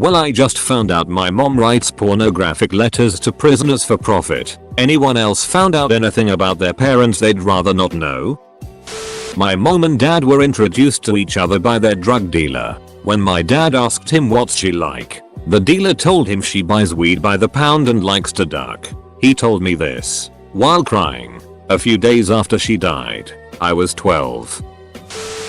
Well, I just found out my mom writes pornographic letters to prisoners for profit. Anyone else found out anything about their parents they'd rather not know? My mom and dad were introduced to each other by their drug dealer. When my dad asked him what's she like, the dealer told him she buys weed by the pound and likes to duck. He told me this while crying a few days after she died. I was 12.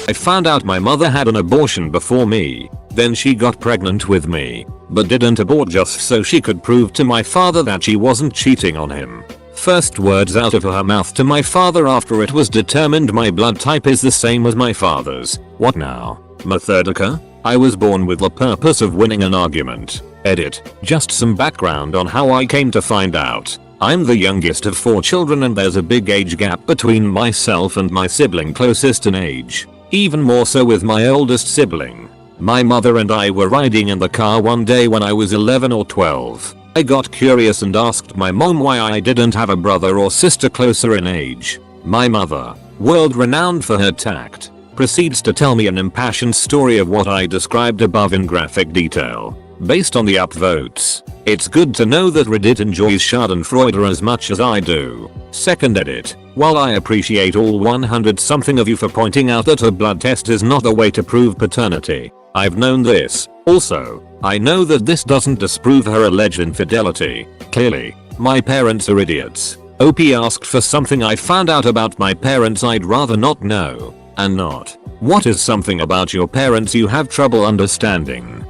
I found out my mother had an abortion before me. Then she got pregnant with me, but didn't abort just so she could prove to my father that she wasn't cheating on him. First words out of her mouth to my father after it was determined my blood type is the same as my father's. What now? Methodica? I was born with the purpose of winning an argument. Edit. Just some background on how I came to find out. I'm the youngest of 4 children and there's a big age gap between myself and my sibling closest in age. Even more so with my oldest sibling. My mother and I were riding in the car one day when I was 11 or 12. I got curious and asked my mom why I didn't have a brother or sister closer in age. My mother, world renowned for her tact, proceeds to tell me an impassioned story of what I described above in graphic detail. Based on the upvotes, it's good to know that Reddit enjoys schadenfreude as much as I do. Second edit. While I appreciate all 100 something of you for pointing out that a blood test is not the way to prove paternity, I've known this. Also, I know that this doesn't disprove her alleged infidelity. Clearly, my parents are idiots. OP asked for something I found out about my parents I'd rather not know. And not. What is something about your parents you have trouble understanding?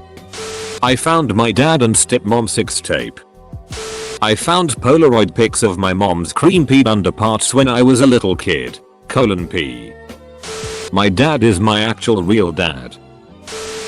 I found my dad and stepmom sex tape. I found Polaroid pics of my mom's cream peed underparts when I was a little kid. P. My dad is my actual real dad.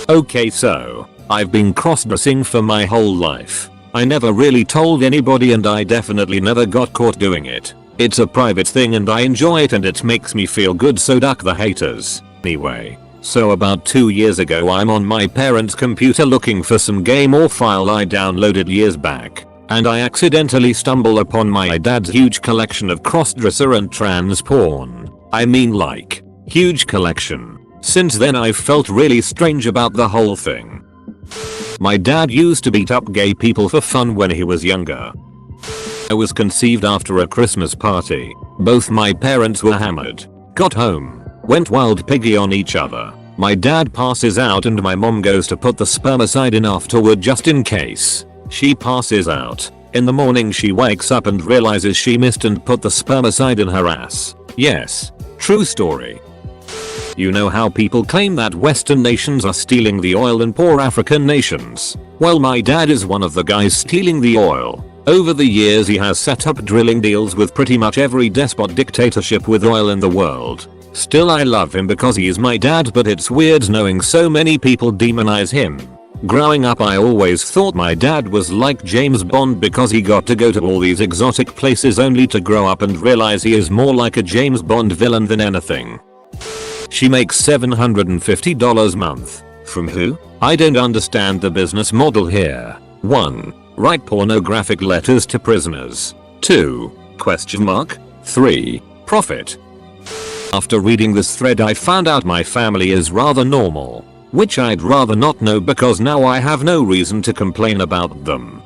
Okay, so I've been cross-dressing for my whole life. I never really told anybody and I definitely never got caught doing it. It's a private thing and I enjoy it and it makes me feel good, so duck the haters. Anyway, so about 2 years ago I'm on my parents' computer looking for some game or file I downloaded years back, and I accidentally stumble upon my dad's huge collection of crossdresser and trans porn. I mean like, huge collection. Since then I've felt really strange about the whole thing. My dad used to beat up gay people for fun when he was younger. I was conceived after a Christmas party. Both my parents were hammered. Got home, went wild piggy on each other. My dad passes out and my mom goes to put the spermicide in afterward just in case. She passes out. In the morning she wakes up and realizes she missed and put the spermicide in her ass. Yes, true story. You know how people claim that Western nations are stealing the oil in poor African nations? Well, my dad is one of the guys stealing the oil. Over the years he has set up drilling deals with pretty much every despot dictatorship with oil in the world. Still, I love him because he is my dad, but it's weird knowing so many people demonize him. Growing up I always thought my dad was like James Bond because he got to go to all these exotic places, only to grow up and realize he is more like a James Bond villain than anything. She makes $750 a month. From who? I don't understand the business model here. 1. Write pornographic letters to prisoners. 2. Question mark? 3. Profit. After reading this thread I found out my family is rather normal, which I'd rather not know because now I have no reason to complain about them.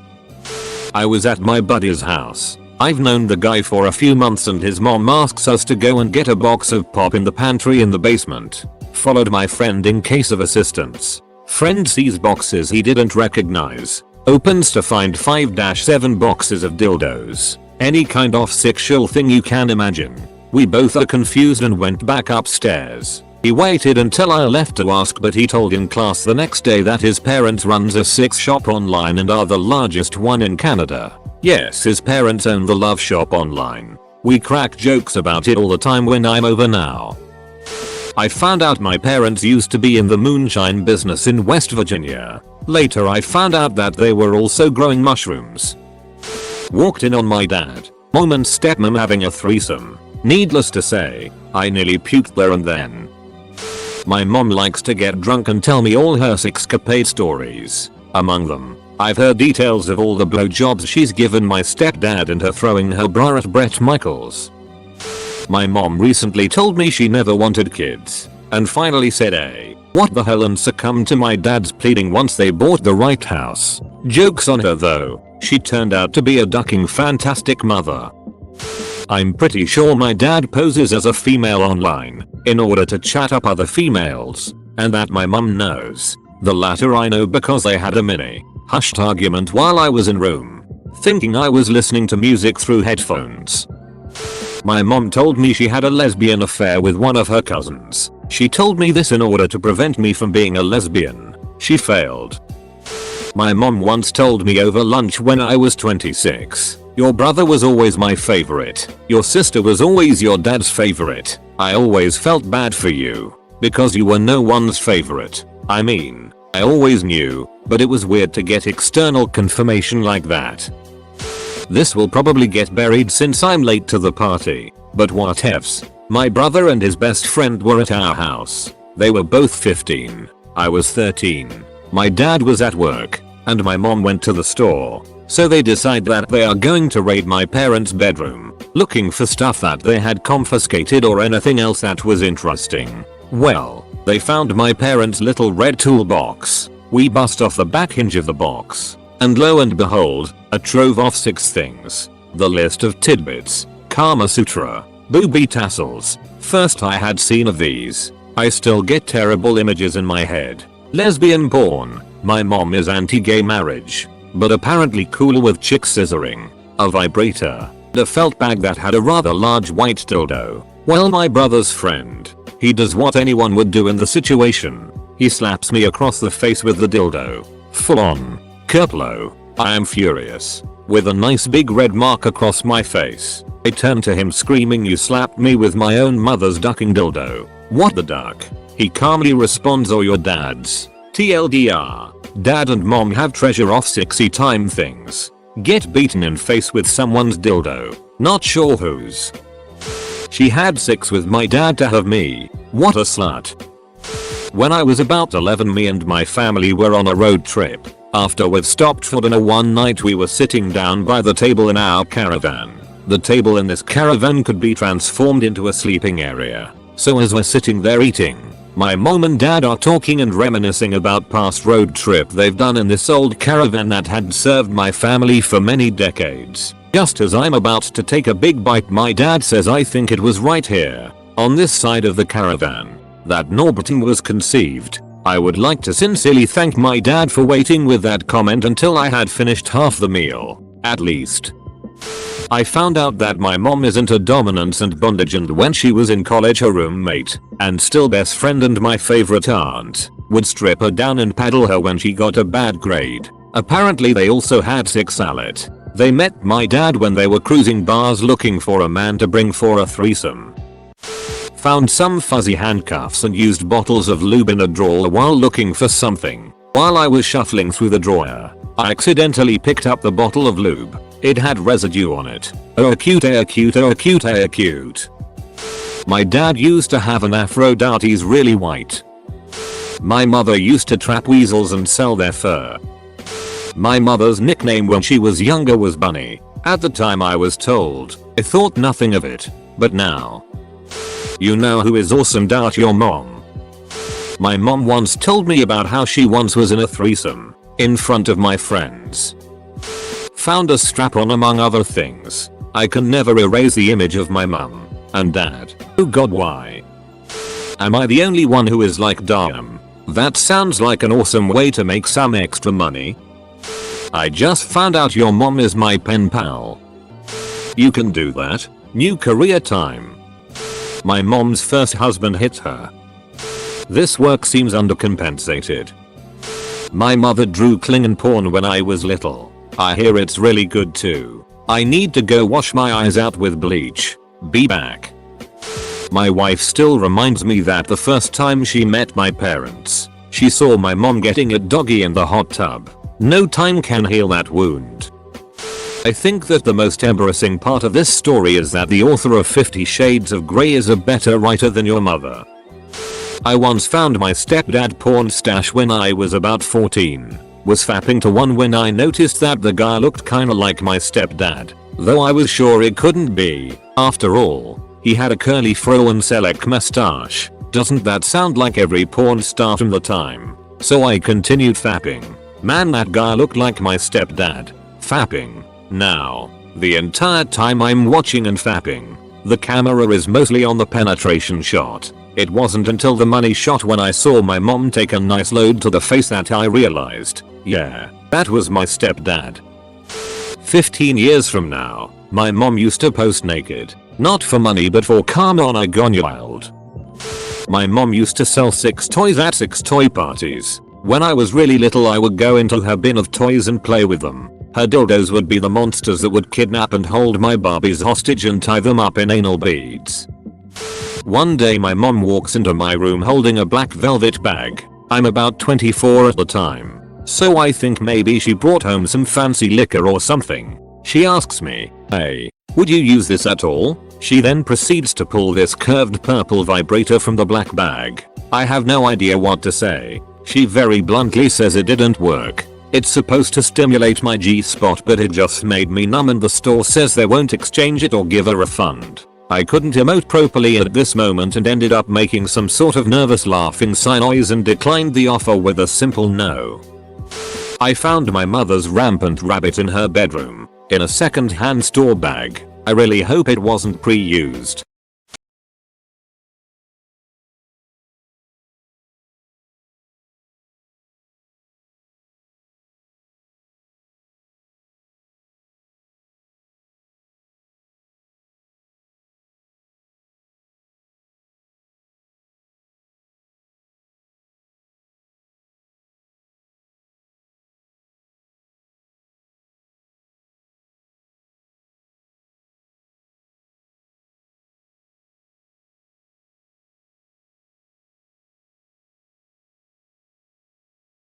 I was at my buddy's house. I've known the guy for a few months and his mom asks us to go and get a box of pop in the pantry in the basement. Followed my friend in case of assistance. Friend sees boxes he didn't recognize. Opens to find 5-7 boxes of dildos. Any kind of sexual thing you can imagine. We both are confused and went back upstairs. He waited until I left to ask, but he told in class the next day that his parents runs a sex shop online and are the largest one in Canada. Yes, his parents own the love shop online. We crack jokes about it all the time when I'm over now. I found out my parents used to be in the moonshine business in West Virginia. Later I found out that they were also growing mushrooms. Walked in on my dad, mom and stepmom having a threesome. Needless to say, I nearly puked there and then. My mom likes to get drunk and tell me all her sexcapade stories. Among them, I've heard details of all the blowjobs she's given my stepdad and her throwing her bra at Bret Michaels. My mom recently told me she never wanted kids, and finally said What the hell, and succumbed to my dad's pleading once they bought the right house. Jokes on her though, she turned out to be a ducking fantastic mother. I'm pretty sure my dad poses as a female online in order to chat up other females, and that my mum knows. The latter I know because I had a mini hushed argument while I was in Rome, thinking I was listening to music through headphones. My mom told me she had a lesbian affair with one of her cousins. She told me this in order to prevent me from being a lesbian. She failed. My mom once told me over lunch when I was 26, "Your brother was always my favorite. Your sister was always your dad's favorite. I always felt bad for you because you were no one's favorite." I mean, I always knew, but it was weird to get external confirmation like that. This will probably get buried since I'm late to the party, but whatevs. My brother and his best friend were at our house. They were both 15. I was 13. My dad was at work, and my mom went to the store. So they decide that they are going to raid my parents' bedroom, looking for stuff that they had confiscated or anything else that was interesting. Well, they found my parents' little red toolbox. We bust off the back hinge of the box, and lo and behold, a trove of 6 things. The list of tidbits: Kama Sutra, booby tassels. First I had seen of these. I still get terrible images in my head. Lesbian porn. My mom is anti-gay marriage, but apparently cool with chick scissoring. A vibrator. A felt bag that had a rather large white dildo. Well, my brother's friend. He does what anyone would do in the situation. He slaps me across the face with the dildo. Full on. Kerplo. I am furious. With a nice big red mark across my face. I turn to him screaming, "You slapped me with my own mother's ducking dildo." What the duck? He calmly responds, "Or your dad's." TLDR. Dad and mom have treasure of 60 time things. Get beaten in face with someone's dildo. Not sure whose. She had sex with my dad to have me. What a slut. When I was about 11, me and my family were on a road trip. After we'd stopped for dinner one night, we were sitting down by the table in our caravan. The table in this caravan could be transformed into a sleeping area. So as we're sitting there eating, my mom and dad are talking and reminiscing about past road trip they've done in this old caravan that had served my family for many decades. Just as I'm about to take a big bite, my dad says, "I think it was right here, on this side of the caravan, that Norberton was conceived." I would like to sincerely thank my dad for waiting with that comment until I had finished half the meal, at least. I found out that my mom is into dominance and bondage, and when she was in college her roommate, and still best friend and my favorite aunt, would strip her down and paddle her when she got a bad grade. Apparently they also had sex at it. They met my dad when they were cruising bars looking for a man to bring for a threesome. Found some fuzzy handcuffs and used bottles of lube in a drawer while looking for something. While I was shuffling through the drawer, I accidentally picked up the bottle of lube. It had residue on it. Oh cute, oh cute, oh cute, oh cute. My dad used to have an afro that is really white. My mother used to trap weasels and sell their fur. My mother's nickname when she was younger was Bunny. At the time I was told, I thought nothing of it, but now. You know who is awesome? Your mom. My mom once told me about how she once was in a threesome, in front of my friends. Found a strap-on among other things. I can never erase the image of my mum and dad. Oh god, why? Am I the only one who is like, damn, that sounds like an awesome way to make some extra money? I just found out your mom is my pen pal. You can do that? New career time. My mom's first husband hit her. This work seems undercompensated. My mother drew Klingon porn when I was little. I hear it's really good too. I need to go wash my eyes out with bleach. Be back. My wife still reminds me that the first time she met my parents, she saw my mom getting a doggy in the hot tub. No time can heal that wound. I think that the most embarrassing part of this story is that the author of 50 Shades of Grey is a better writer than your mother. I once found my stepdad porn stash when I was about 14. Was fapping to one when I noticed that the guy looked kinda like my stepdad, though I was sure it couldn't be. After all, he had a curly fro and select mustache. Doesn't that sound like every porn star from the time? So I continued fapping. Man, that guy looked like my stepdad. Fapping. Now, the entire time I'm watching and fapping, the camera is mostly on the penetration shot. It wasn't until the money shot when I saw my mom take a nice load to the face that I realized, yeah, that was my stepdad. 15 years from now, my mom used to post naked. Not for money but for karma on I Gone Wild. My mom used to sell sex toys at sex toy parties. When I was really little I would go into her bin of toys and play with them. Her dildos would be the monsters that would kidnap and hold my Barbies hostage and tie them up in anal beads. One day my mom walks into my room holding a black velvet bag. I'm about 24 at the time, so I think maybe she brought home some fancy liquor or something. She asks me, "Hey, would you use this at all?" She then proceeds to pull this curved purple vibrator from the black bag. I have no idea what to say. She very bluntly says it didn't work. It's supposed to stimulate my G-spot but it just made me numb, and the store says they won't exchange it or give a refund. I couldn't emote properly at this moment and ended up making some sort of nervous laughing sign noise and declined the offer with a simple no. I found my mother's rampant rabbit in her bedroom, in a second-hand store bag. I really hope it wasn't pre-used.